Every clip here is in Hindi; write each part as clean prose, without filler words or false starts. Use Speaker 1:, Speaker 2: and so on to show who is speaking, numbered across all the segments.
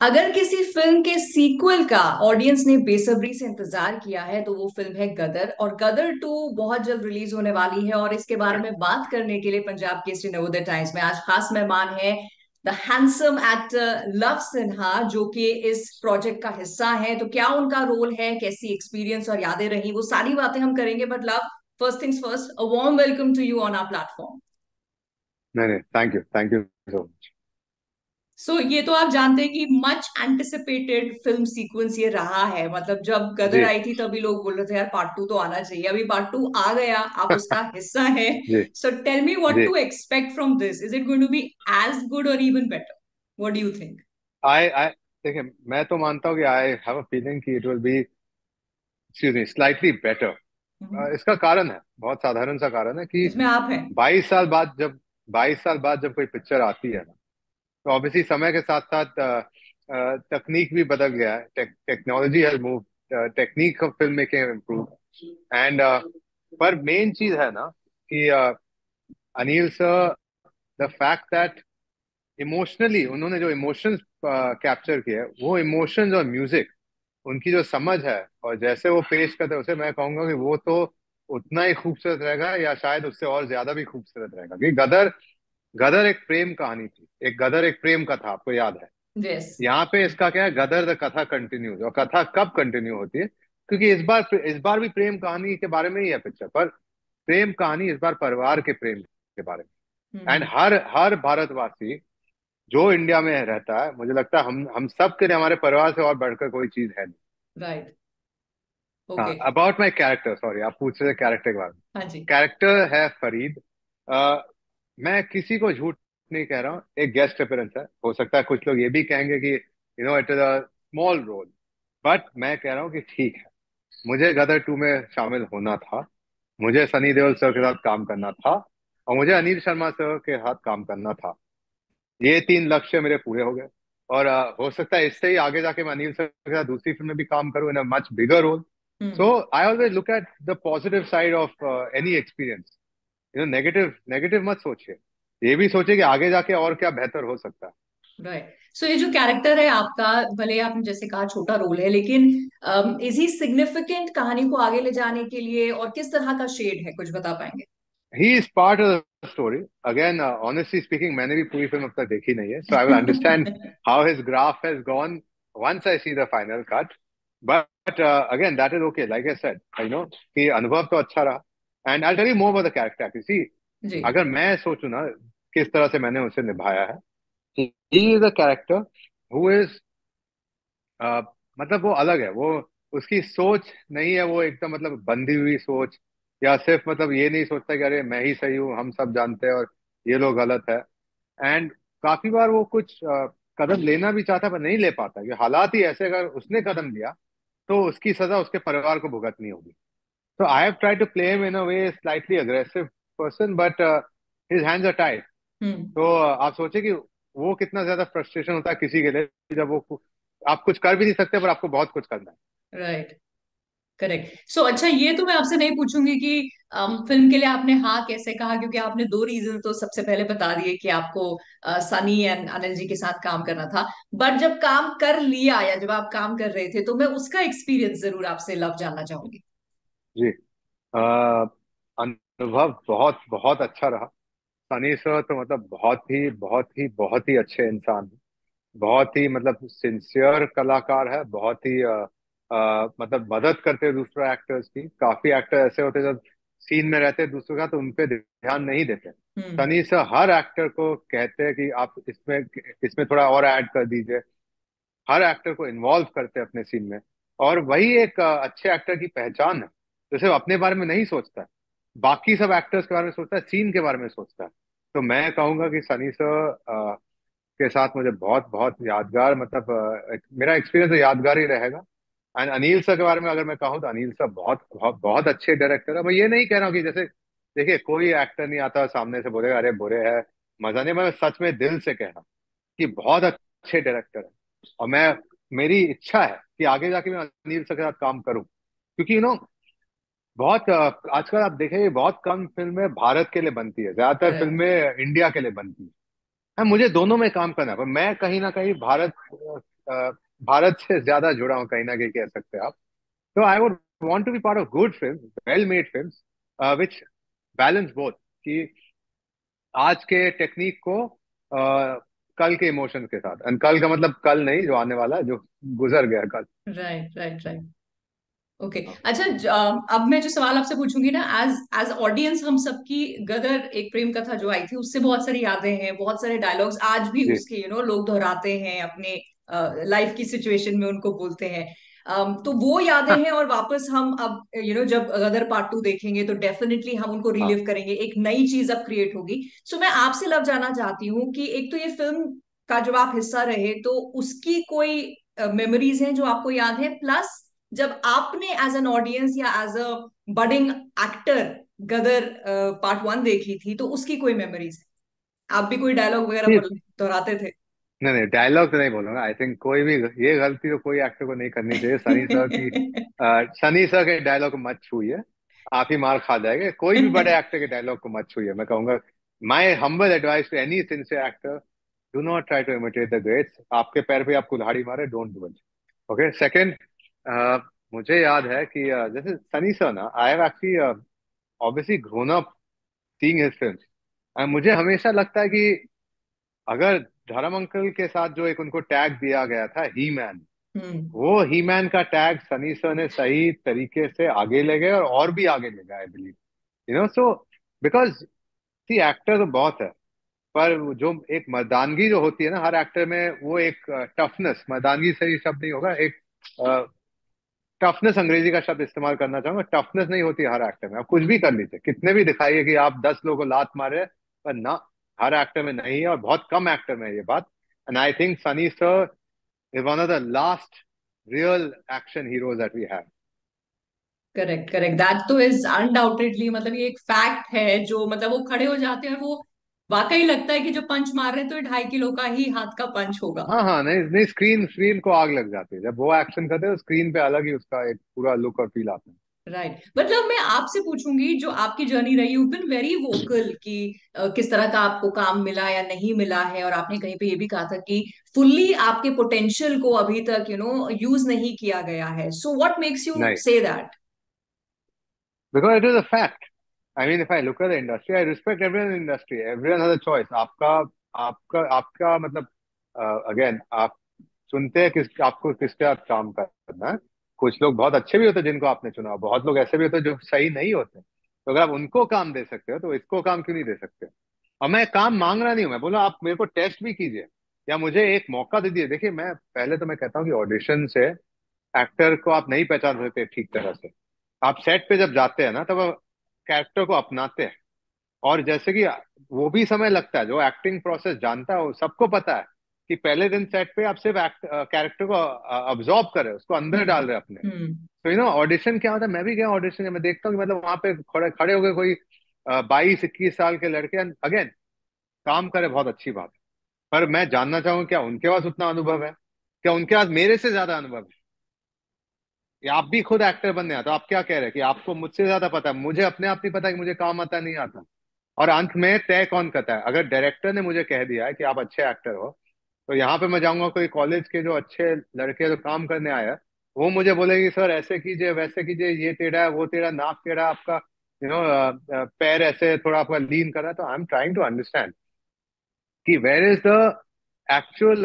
Speaker 1: अगर किसी फिल्म के सीक्वल का ऑडियंस ने बेसब्री से इंतजार किया है तो वो फिल्म है गदर। और गदर 2 बहुत जल्द रिलीज होने वाली है, और इसके बारे में बात करने के लिए पंजाब केसरी नवोदय टाइम्स में आज खास मेहमान है the handsome actor love Sinha, जो कि इस प्रोजेक्ट का हिस्सा है। तो क्या उनका रोल है, कैसी एक्सपीरियंस और यादें रही, वो सारी बातें हम करेंगे। But love, first things first, a warm welcome to you on our platform.
Speaker 2: नहीं नहीं, thank you so much.
Speaker 1: So ये तो आप जानते हैं कि मच एंटिसिपेटेड फिल्म सीक्वेंस ये रहा है। मतलब जब गदर
Speaker 2: जी
Speaker 1: आई थी तभी लोग बोल रहे थे यार पार्ट 2 तो आना चाहिए। अभी पार्ट 2 आ गया, आप उसका हिस्सा है।
Speaker 2: जी
Speaker 1: सो टेल मी व्हाट
Speaker 2: जी।
Speaker 1: To expect from this. Is it going to be as good और even better? What do you think?
Speaker 2: I I देखिए, मैं तो मानता हूँ कि आई हैव अ फीलिंग कि it will be, excuse me, slightly better. इसका कारण है, बहुत साधारण सा कारण है कि
Speaker 1: जिसमें आप हैं।
Speaker 2: 22 साल बाद जब 22 साल बाद जब कोई पिक्चर आती है ना, तो ऑब्वियसली समय के साथ साथ तकनीक भी बदल गया है। Technology has move, technique of film making improve and पर मेन चीज है ना कि Anil sir, the fact that emotionally उन्होंने जो इमोशंस कैप्चर किए हैं, वो इमोशंस और म्यूजिक, उनकी जो समझ है और जैसे वो पेश करते हैं, उसे मैं कहूंगा कि वो तो उतना ही खूबसूरत रहेगा या शायद उससे और ज्यादा भी खूबसूरत रहेगा। क्योंकि गदर गदर एक प्रेम कहानी थी, एक गदर एक प्रेम कथा, आपको याद है।
Speaker 1: यस।
Speaker 2: यहाँ पे इसका क्या है, गदर द कथा कंटिन्यूज। और कथा कब कंटिन्यू होती है? क्योंकि इस बार भी प्रेम कहानी के बारे में ही है पिक्चर, पर प्रेम कहानी इस बार परिवार के प्रेम के बारे में। एंड
Speaker 1: हम्म।
Speaker 2: हर हर भारतवासी जो इंडिया में रहता है, मुझे लगता है हम सब के लिए हमारे परिवार से और बढ़कर कोई चीज है नहीं।
Speaker 1: राइट।
Speaker 2: हाँ,
Speaker 1: okay.
Speaker 2: About my character, sorry, आप पूछ रहे थे कैरेक्टर के बारे में।
Speaker 1: हाँ जी।
Speaker 2: कैरेक्टर है फरीद। मैं किसी को झूठ नहीं कह रहा हूँ, एक गेस्ट अपीयरेंस है। हो सकता है कुछ लोग ये भी कहेंगे कि it is a small role, but मैं कह रहा हूँ कि ठीक है, मुझे गदर 2 में शामिल होना था, मुझे सनी देओल सर के साथ काम करना था, और मुझे अनिल शर्मा सर के साथ काम करना था। ये तीन लक्ष्य मेरे पूरे हो गए। और हो सकता है इससे ही आगे जाके मैं अनिल सर के साथ दूसरी फिल्म में भी काम करूं in a much bigger role. So
Speaker 1: hmm.
Speaker 2: I always look at the positive side of any experience. Negative negative मत सोचिए, ये भी सोचिए कि आगे जाके और क्या बेहतर हो सकता है।
Speaker 1: राइट। सो ये जो कैरेक्टर है आपका, भले आपने जैसे कहा छोटा रोल है, लेकिन इज ही सिग्निफिकेंट कहानी को आगे ले जाने के लिए, और किस तरह का शेड है, कुछ बता पाएंगे?
Speaker 2: He is part of the story. Again, honestly speaking, मैंने भी पूरी फिल्म अब तक देखी नहीं है, so I will understand how his graph has gone once I see the final cut. But again, that is okay, like I said, कि अनुभव तो अच्छा रहा। And I tell you more about the character. See,
Speaker 1: जी।
Speaker 2: अगर मैं सोचूं ना किस तरह से मैंने उसे निभाया है, he is a character who is, मतलब वो अलग है। वो, उसकी सोच नहीं है वो एकदम मतलब बंधी हुई सोच, या सिर्फ मतलब ये नहीं सोचता कि अरे मैं ही सही हूँ, हम सब जानते हैं और ये लोग गलत है। एंड काफी बार वो कुछ कदम लेना भी चाहता है पर नहीं ले पाता, कि हालात ही ऐसे, अगर उसने कदम लिया तो उसकी सजा उसके परिवार को भुगतनी होगी। तो I have try to play him in a way slightly aggressive person, but his hands are tight.
Speaker 1: Hmm.
Speaker 2: तो आप सोचिए कि वो कितना ज्यादा फ्रस्ट्रेशन होता है किसी के लिए, जब वो, आप कुछ कर भी नहीं सकते पर आपको बहुत कुछ करना है।
Speaker 1: राइट। करेक्ट। सो अच्छा, ये तो मैं आपसे नहीं पूछूंगी कि फिल्म के लिए आपने हाँ कैसे कहा, क्योंकि आपने दो रीजन तो सबसे पहले बता दिए कि आपको सनी एंड अनिल जी के साथ काम करना था। बट जब काम कर लिया या जब आप काम कर रहे थे, तो मैं उसका एक्सपीरियंस जरूर आपसे लव जानना चाहूंगी।
Speaker 2: जी। अ, अनुभव बहुत बहुत अच्छा रहा। सनी सर तो मतलब बहुत ही अच्छे इंसान हैं। बहुत ही मतलब सिंसियर कलाकार है, बहुत ही मतलब मदद करते हैं दूसरे एक्टर्स की। काफी एक्टर ऐसे होते हैं जब सीन में रहते हैं दूसरों का तो उन पे ध्यान नहीं देते।
Speaker 1: हम्म।
Speaker 2: सनी सर हर एक्टर को कहते हैं कि आप इसमें इसमें थोड़ा और ऐड कर दीजिए। हर एक्टर को इन्वॉल्व करते हैं अपने सीन में। और वही एक अच्छे एक्टर की पहचान है, जो सिर्फ अपने बारे में नहीं सोचता है, बाकी सब एक्टर्स के बारे में सोचता है, सीन के बारे में सोचता है। तो मैं कहूंगा कि सनी सर के साथ मुझे बहुत बहुत यादगार, मतलब मेरा एक्सपीरियंस तो यादगार ही रहेगा। एंड अनिल सर के बारे में अगर मैं कहूँ तो अनिल सर बहुत बहुत बहुत अच्छे डायरेक्टर है। मैं ये नहीं कह रहा हूँ कि जैसे, देखिए, कोई एक्टर नहीं आता सामने से बोलेगा अरे बुरे है, मजा नहीं। मैं सच में दिल से कह रहा हूँ कि बहुत अच्छे डायरेक्टर है। और मेरी इच्छा है कि आगे जाके मैं अनिल सर के साथ काम करूं, क्योंकि बहुत आजकल आप देखेंगे बहुत कम फिल्में भारत के लिए बनती है, ज्यादातर
Speaker 1: करेक्ट।
Speaker 2: फिल्में इंडिया के लिए बनती है। हाँ, मुझे दोनों में काम करना है, पर मैं कहीं ना कहीं भारत भारत से ज्यादा जुड़ा हूँ, कहीं ना कहीं कह सकते हैं आप। तो I would want to be part of good film, well made film which balance both, कि आज के टेक्निक को कल के इमोशंस के साथ, एंड कल का मतलब कल नहीं जो आने वाला है, जो गुजर गया कल।
Speaker 1: Right, right, right. ओके, अच्छा, अब मैं जो सवाल आपसे पूछूंगी ना, एज एज ऑडियंस, हम सबकी गदर एक प्रेम कथा जो आई थी, उससे बहुत सारी यादें हैं, बहुत सारे डायलॉग्स आज भी
Speaker 2: जी।
Speaker 1: उसके लोग दोहराते हैं अपने लाइफ की सिचुएशन में, उनको बोलते हैं। तो वो यादें
Speaker 2: हाँ
Speaker 1: हैं, और वापस हम अब जब गदर पार्ट 2 देखेंगे तो डेफिनेटली हम उनको
Speaker 2: हाँ।
Speaker 1: रिलीव करेंगे, एक नई चीज अब क्रिएट होगी। सो मैं आपसे लव जानना चाहती हूँ कि एक तो ये फिल्म का जब आप हिस्सा रहे तो उसकी कोई मेमोरीज हैं जो आपको याद है, प्लस जब आपने एज एन ऑडियंस या as a budding actor Gadar part 1 देखी थी, तो उसकी कोई मेमोरीज है? आप भी कोई डायलॉग वगैरह
Speaker 2: जी,
Speaker 1: दोहराते थे?
Speaker 2: नहीं नहीं, डायलॉग तो नहीं बोलूंगा। आई थिंक कोई भी ये गलती तो कोई एक्टर को नहीं करनी चाहिए। सनी सर की सनी सर के डायलॉग को मत छूइए, आप ही मार खा जाएंगे। कोई भी बड़े एक्टर के डायलॉग को मत छूइए, मैं कहूंगा। My humble advice to any sincere actor, do not try to imitate the greats. आपके पैर पे आप कुल्हाड़ी मारे, don't do it. Okay. Second, मुझे याद है कि जैसे सनी सर ना, I have actually obviously grown up seeing his films. मुझे हमेशा लगता है कि अगर धर्म अंकल के साथ जो एक उनको टैग दिया गया था, ही मैन,
Speaker 1: हम्म।
Speaker 2: वो ही मैन का टैग सनी सर ने सही तरीके से आगे ले गए, और भी आगे ले गए, I believe. So because see actor तो बहुत है, पर जो एक मर्दानगी जो होती है ना हर एक्टर में, वो एक टफनेस, मर्दानगी सही शब्द नहीं होगा, एक टफनेस अंग्रेजी का शब्द इस्तेमाल करना चाहूंगा। टफनेस नहीं होती हर एक्टर में। आप कुछ भी कर लीजिए, कितने भी दिखाइए कि आप 10 लोगों को लात मारे, पर ना, हर एक्टर में नहीं है, और बहुत कम एक्टर में है ये बात। And I think Sunny sir is one of the last real action heroes that we have.
Speaker 1: Correct, correct, that तो इज अनडाउटेडली, मतलब ये एक फैक्ट है, जो मतलब वो खड़े हो जाते हैं और वो वाकई लगता है कि जो पंच मार रहे हैं तो ये 2.5 किलो का ही हाथ का पंच होगा।
Speaker 2: हाँ हाँ, नहीं नहीं, स्क्रीन स्क्रीन को आग लग जाती है जब वो एक्शन करते हैं, तो स्क्रीन पे अलग ही उसका एक पूरा लुक और फील आता है।
Speaker 1: राइट, मतलब मैं आपसे पूछूंगी, जो आपकी जर्नी रही, यू बिन वेरी वोकल कि किस तरह का आपको काम मिला या नहीं मिला है, और आपने कहीं पे ये भी कहा था कि फुल्ली आपके पोटेंशियल को अभी तक यूज नहीं किया गया है। सो व्हाट मेक्स यू
Speaker 2: नहीं,
Speaker 1: say that?
Speaker 2: Because it is a fact. I mean, if I look at the industry, I respect everyone in industry, everyone has a choice. आपका आपका आपका मतलब, अगेन, आप चुनते हैं किस आपको किस पे आप काम करना है। कुछ लोग बहुत अच्छे भी होते हैं जिनको आपने चुना, बहुत लोग ऐसे भी होते हैं जो सही नहीं होते। तो अगर आप उनको काम दे सकते हो, तो इसको काम क्यों नहीं दे सकते? और मैं काम मांग रहा नहीं हूं, मैं बोला आप मेरे को टेस्ट भी कीजिए, या मुझे एक मौका दे दिए। देखिए, मैं पहले तो मैं कहता हूँ कि ऑडिशन से एक्टर को आप नहीं पहचान सकते ठीक तरह से। आप सेट पे जब जाते हैं ना, तब कैरेक्टर को अपनाते हैं। और जैसे कि वो भी समय लगता है, जो एक्टिंग प्रोसेस जानता है वो सबको पता है कि पहले दिन सेट पे आप सिर्फ कैरेक्टर को अब्जॉर्ब कर रहे हो, उसको अंदर
Speaker 1: हम्म।
Speaker 2: डाल रहे हो अपने।
Speaker 1: हम्म।
Speaker 2: तो ऑडिशन क्या होता है, मैं भी गया ऑडिशन, मैं देखता हूँ कि मतलब वहां पे खड़े खड़े हो गए कोई 22-21 साल के लड़के, अगेन काम करे, बहुत अच्छी बात है। पर मैं जानना चाहूंगा, क्या उनके पास उतना अनुभव है? क्या उनके पास मेरे से ज्यादा अनुभव है? या आप भी खुद एक्टर बनने आता, तो आप क्या कह रहे हैं कि आपको मुझसे ज्यादा पता है? मुझे अपने आप नहीं पता कि मुझे काम आता नहीं आता। और अंत में तय कौन करता है? अगर डायरेक्टर ने मुझे कह दिया है कि आप अच्छे एक्टर हो, तो यहाँ पे मैं जाऊंगा, कोई कॉलेज के जो अच्छे लड़के जो काम करने आए हैं, वो मुझे बोलेगी सर ऐसे कीजिए, वैसे कीजिए, ये टेढ़ा है, वो टेढ़ा, नाक टेढ़ा आपका, पैर ऐसे थोड़ा आपका लीन कर रहा है। तो I am trying to understand कि where is the actual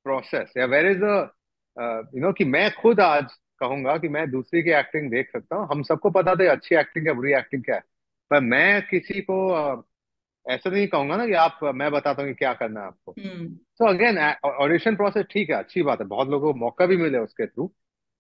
Speaker 2: process, या वेर इज द कि मैं खुद आज कहूंगा कि मैं दूसरी की एक्टिंग देख सकता हूँ। हम सबको पता था अच्छी एक्टिंग क्या, बुरी एक्टिंग क्या है। पर मैं किसी को ऐसा नहीं कहूंगा ना कि आप, मैं बताता हूँ कि क्या करना है आपको।
Speaker 1: हम्म।
Speaker 2: तो अगेन, ऑडिशन प्रोसेस ठीक है, अच्छी बात है, बहुत लोगों को मौका भी मिले उसके थ्रू,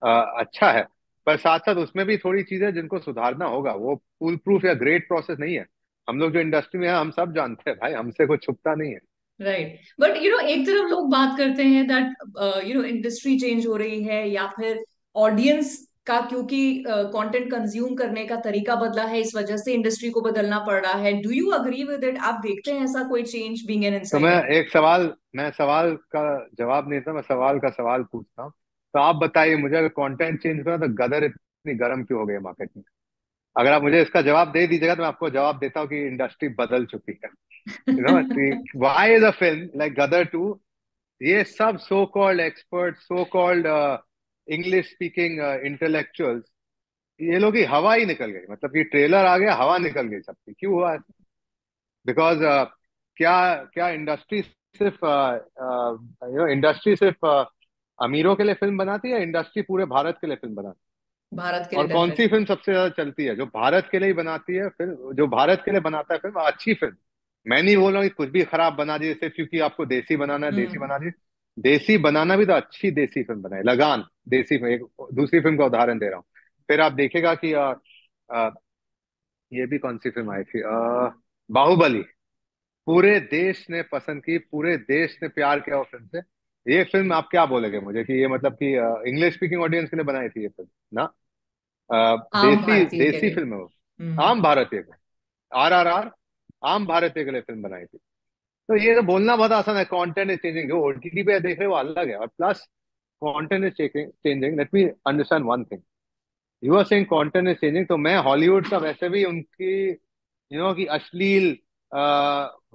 Speaker 2: अच्छा है। पर साथ साथ उसमें भी थोड़ी चीजें जिनको सुधारना होगा। वो फुल प्रूफ या ग्रेट प्रोसेस नहीं है। हम लोग जो इंडस्ट्री में है, हम सब जानते हैं भाई, हमसे कुछ छुपता नहीं है।
Speaker 1: राइट, बट एक तरफ लोग बात करते हैं दैट इंडस्ट्री चेंज हो रही है, या फिर ऑडियंस का, क्योंकि कंटेंट कंज्यूम करने का तरीका बदला है, इस वजह से इंडस्ट्री को बदलना पड़ रहा है। Do you agree with it? आप देखते हैं ऐसा कोई चेंज बीइंग एन
Speaker 2: तो मैं
Speaker 1: इनसाइडर?
Speaker 2: एक सवाल, मैं सवाल का जवाब नहीं देता, मैं सवाल का सवाल पूछता हूँ। तो आप बताइए मुझे, अगर कंटेंट चेंज करा तो गदर इतनी गर्म क्यों हो गई मार्केट में? अगर आप मुझे इसका जवाब दे दीजिएगा, तो मैं आपको जवाब देता हूँ कि इंडस्ट्री बदल चुकी है। Why is a film like Gadar 2 ये सब so called expert, so called English speaking intellectuals, ये लोग की हवा ही निकल गई। मतलब कि ट्रेलर आ गया, हवा निकल गई सबकी। क्यों हुआ? बिकॉज क्या क्या इंडस्ट्री सिर्फ इंडस्ट्री सिर्फ अमीरों के लिए फिल्म बनाती है, इंडस्ट्री पूरे भारत के लिए फिल्म बनाती
Speaker 1: भारत के
Speaker 2: है?
Speaker 1: लिए
Speaker 2: और कौन सी
Speaker 1: डेफिनेटली।
Speaker 2: फिल्म सबसे ज्यादा चलती है? जो भारत के लिए ही बनाती है फिल्म, जो भारत के लिए बनाता है फिल्म, अच्छी फिल्म। मैं नहीं बोल रहा हूँ कि कुछ भी खराब बना दिए सिर्फ क्योंकि आपको देसी बनाना है, देसी
Speaker 1: हम्म।
Speaker 2: बना दिए। देसी बनाना भी तो अच्छी देसी फिल्म बनाए। लगान देसी फिल्म, एक दूसरी फिल्म का उदाहरण दे रहा हूँ। फिर आप देखेगा कि ये भी कौन सी फिल्म आई थी, बाहुबली। पूरे देश ने पसंद की, पूरे देश ने प्यार किया उस फिल्म से। ये फिल्म आप क्या बोलेंगे मुझे कि ये मतलब कि इंग्लिश स्पीकिंग ऑडियंस के लिए बनाई थी ये फिल्म ना?
Speaker 1: आम
Speaker 2: देसी
Speaker 1: भारतीय के
Speaker 2: देसी
Speaker 1: लिए।
Speaker 2: फिल्म है वो।
Speaker 1: हम्म।
Speaker 2: आम भारतीय को, RRR आम भारतीय के लिए फिल्म बनाई थी। तो ये तो बोलना बहुत आसान है, कंटेंट इज चेंजिंग। जो OTT पे देख रहे हो वो अलग है, और plus content is changing. Let me understand one thing. You are saying content is changing, तो मैं हॉलीवुड का वैसे भी उनकी कि अश्लील,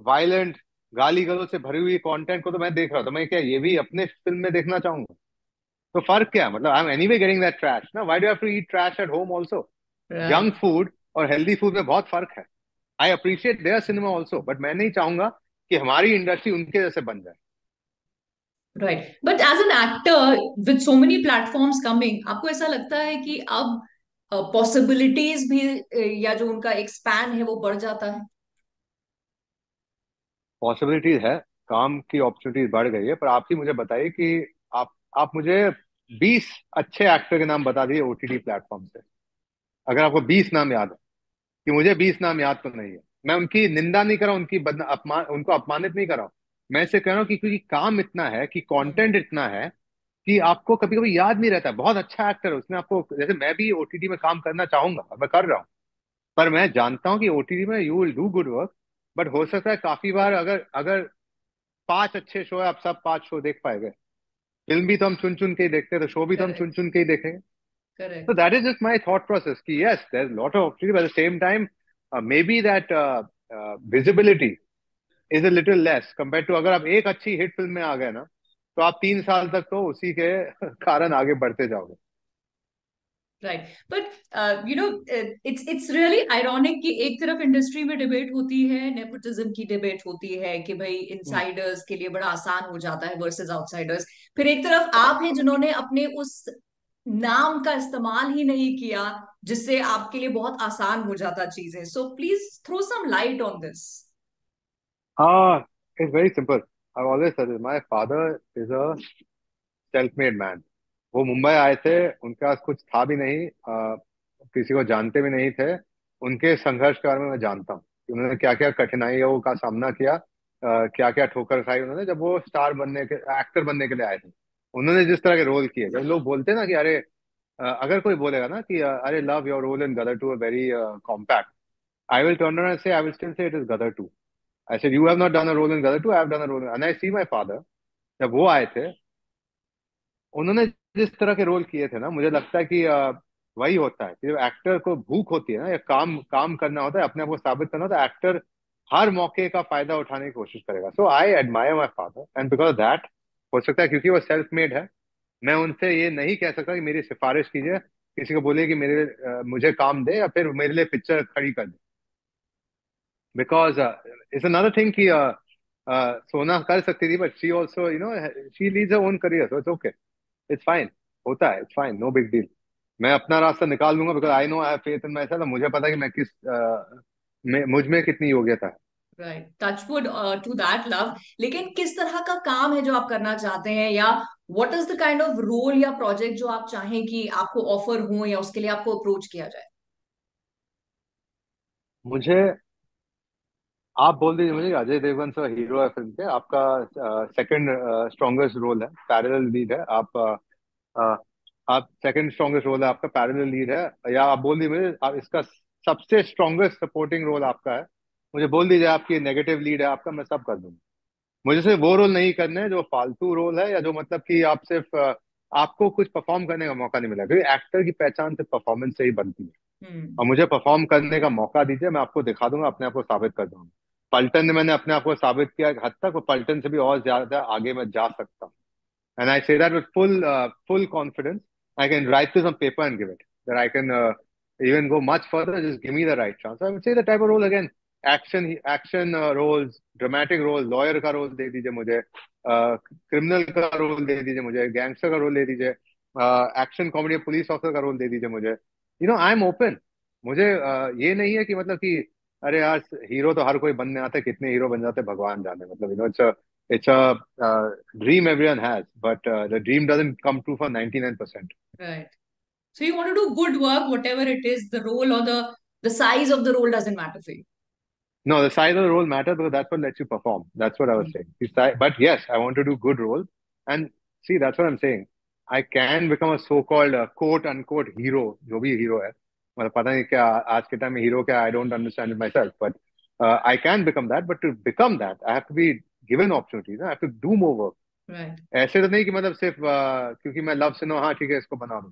Speaker 2: वायलेंट, गाली गलौज से भरी हुई कंटेंट को तो मैं देख रहा था। मैं क्या ये भी अपने फिल्म में देखना चाहूंगा? तो फर्क क्या है? मतलब I am anyway getting that trash ना, why do have to eat trash at home also? Junk
Speaker 1: right.
Speaker 2: Food और हेल्दी फूड में बहुत फर्क है। I appreciate their cinema also, but मैं नहीं चाहूंगा कि हमारी इंडस्ट्री उनके जैसे बन जाए।
Speaker 1: Right, but as an actor with so many platforms coming, आपको ऐसा लगता है कि अब पॉसिबिलिटीज भी या जो उनका एक स्पैन है वो बढ़ जाता है?
Speaker 2: पॉसिबिलिटीज है, काम की अपॉर्चुनिटीज बढ़ गई है। पर आप ही मुझे बताइए कि आप मुझे 20 अच्छे एक्टर के नाम बता दिए OTT प्लेटफॉर्म से। अगर आपको 20 नाम याद है, कि मुझे 20 नाम याद तो नहीं है। मैं उनकी निंदा नहीं कर रहा हूं, उनकी उनको अपमानित नहीं कर रहा हूं। मैं इसे कह रहा हूँ कि क्योंकि काम इतना है, कि
Speaker 1: हम्म।
Speaker 2: कंटेंट इतना है, कि आपको कभी कभी याद नहीं रहता। बहुत अच्छा एक्टर है उसने आपको, जैसे मैं भी OTT में काम करना चाहूंगा और मैं कर रहा हूँ। पर मैं जानता हूँ कि OTT में you will do good work. But हो सकता है काफी बार, अगर अगर 5 अच्छे शो है, आप सब 5 शो देख पाएंगे? फिल्म भी तो हम चुन चुन के ही देखते हैं, तो शो भी तो हम चुन
Speaker 1: करेक्ट।
Speaker 2: चुन के ही देखेंगे। So
Speaker 1: correct.
Speaker 2: that is just my thought process. Ki yes, there's a lot of opportunity, but at the same time, maybe that visibility is a little less compared to अगर आप एक अच्छी हिट फिल्म में आ गए ना, तो आप 3 साल तक तो उसी के कारण आगे बढ़ते जाओगे।
Speaker 1: Right, but it's really ironic कि एक तरफ इंडस्ट्री में डिबेट होती है, नेपोटिज्म की डिबेट होती है कि भाई
Speaker 2: हम्म।
Speaker 1: इनसाइडर्स के लिए बड़ा आसान हो जाता है वर्सेस आउटसाइडर्स। फिर एक तरफ आप हैं जिन्होंने अपने उस नाम का इस्तेमाल ही नहीं किया जिससे आपके लिए बहुत आसान हो जाता चीजें। So please throw some light on this.
Speaker 2: हाँ, it's very simple. I always said my father is a self made man. वो मुंबई आए थे, उनके पास कुछ था भी नहीं, किसी को जानते भी नहीं थे। उनके संघर्ष के बारे में मैं जानता हूँ कि उन्होंने क्या क्या कठिनाइयों का सामना किया, क्या क्या ठोकर खाई उन्होंने जब वो स्टार बनने के, एक्टर बनने के लिए आए थे। उन्होंने जिस तरह के रोल किए, जब लोग बोलते हैं ना कि अरे, अगर कोई बोलेगा ना कि अरे love your role in Gadar two very compact, I will turn around and say I will still say it is Gadar two. I said you have not done a role in Gadar two, I have done a role and I see my father. जब वो आए थे, उन्होंने जिस तरह के रोल किए थे ना, मुझे लगता है कि वही होता है कि जब एक्टर को भूख होती है ना, या काम काम करना होता है, अपने आप को साबित करना होता है, एक्टर हर मौके का फायदा उठाने की कोशिश करेगा। So I admire my father and because that, हो सकता है क्योंकि वो सेल्फ मेड है, मैं उनसे ये नहीं कह सकता कि मेरी सिफारिश कीजिए, किसी को बोलिए कि मुझे काम दे या फिर मेरे लिए पिक्चर खड़ी कर दे। बिकॉज इट्स अनदर थिंग कि सोना कर सकती थी, but she also she leads her own career, so it's okay, it's fine. होता है, it's fine, no big deal. मैं अपना रास्ता निकाल लूंगा, because I know I have faith in my self. मुझे पता है कि मैं मुझ में कितनी योग्यता है।
Speaker 1: Right, touchwood to that love. लेकिन किस तरह का काम है जो आप करना चाहते हैं, या what is the kind of role या प्रोजेक्ट जो आप चाहें कि आपको ऑफर हो या उसके लिए आपको अप्रोच किया जाए?
Speaker 2: मुझे आप बोल दीजिए मुझे, अजय देवगन सर हीरो है फिल्म के, आपका सेकंड स्ट्रॉन्गेस्ट रोल है, पैरेलल लीड है अ, आप सेकंड स्ट्रॉन्गेस्ट रोल है आपका, पैरेलल लीड है। या आप बोल दीजिए मुझे, आप इसका सबसे स्ट्रॉन्गेस्ट सपोर्टिंग रोल आपका है, मुझे बोल दीजिए आपकी नेगेटिव लीड है आपका, मैं सब कर दूंगा। मुझे सिर्फ वो रोल नहीं करने हैं जो फालतू रोल है, या जो मतलब कि आप सिर्फ आपको कुछ परफॉर्म करने का मौका नहीं मिला, क्योंकि एक्टर की पहचान सिर्फ परफॉर्मेंस से ही बनती है।
Speaker 1: हम्म।
Speaker 2: और मुझे परफॉर्म करने का मौका दीजिए, मैं आपको दिखा दूंगा, अपने आप को साबित कर दूंगा। पलटन में मैंने अपने आप को साबित किया एक हद तक, और पलटन से भी और ज्यादा आगे मैं जा सकता हूँ। And I say that with full confidence. I can write this on paper and give it. That I can even go much further. Just give me the right chance. I would say the type of role again, action roles, dramatic roles, lawyer का role दे दीजिए मुझे, criminal का role दे दीजिए मुझे, gangster का role दे दीजिए, action comedy पुलिस ऑफिसर का role दे दीजिए मुझे. I'm open. मुझे ये नहीं है कि मतलब कि अरे यार हीरो तो हर कोई बनने आता है, कितने हीरो बन जाते हैं भगवान जाने, मतलब it's a dream everyone has, but the dream doesn't come true for 99%.
Speaker 1: Right. So you want to do good work, whatever it is, the role or the size of the role doesn't matter for you.
Speaker 2: No, the size of the role matters because that's what lets you perform. That's what I was saying. But yes, I want to do good roles. And see, that's what I'm saying. I can become a so-called quote unquote hero, जो भी hero है. मतलब पता नहीं क्या आज के टाइम में hero क्या, I don't understand it myself. But I can become that. But to become that, I have to be given opportunities. I have to do more work.
Speaker 1: Right.
Speaker 2: ऐसे तो नहीं कि मतलब सिर्फ क्योंकि मैं लव से नो हाँ ठीक है इसको बना दूं.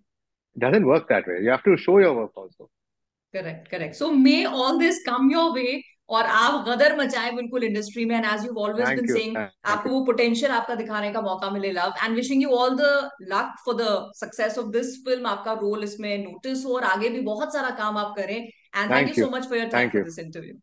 Speaker 2: It doesn't work that way. You have to show your work also.
Speaker 1: Correct correct so may all this come your way और आप गदर मचाएं बिल्कुल इंडस्ट्री में and as you always been
Speaker 2: Thank you.
Speaker 1: Saying
Speaker 2: Thank
Speaker 1: आपको
Speaker 2: you.
Speaker 1: वो पोटेंशियल आपका दिखाने का मौका मिले love and wishing you all the luck for the success of this film आपका रोल इसमें नोटिस हो और आगे भी बहुत सारा काम आप करें and thank you
Speaker 2: Thank you.
Speaker 1: So much for your time
Speaker 2: Thank
Speaker 1: for
Speaker 2: you.
Speaker 1: This interview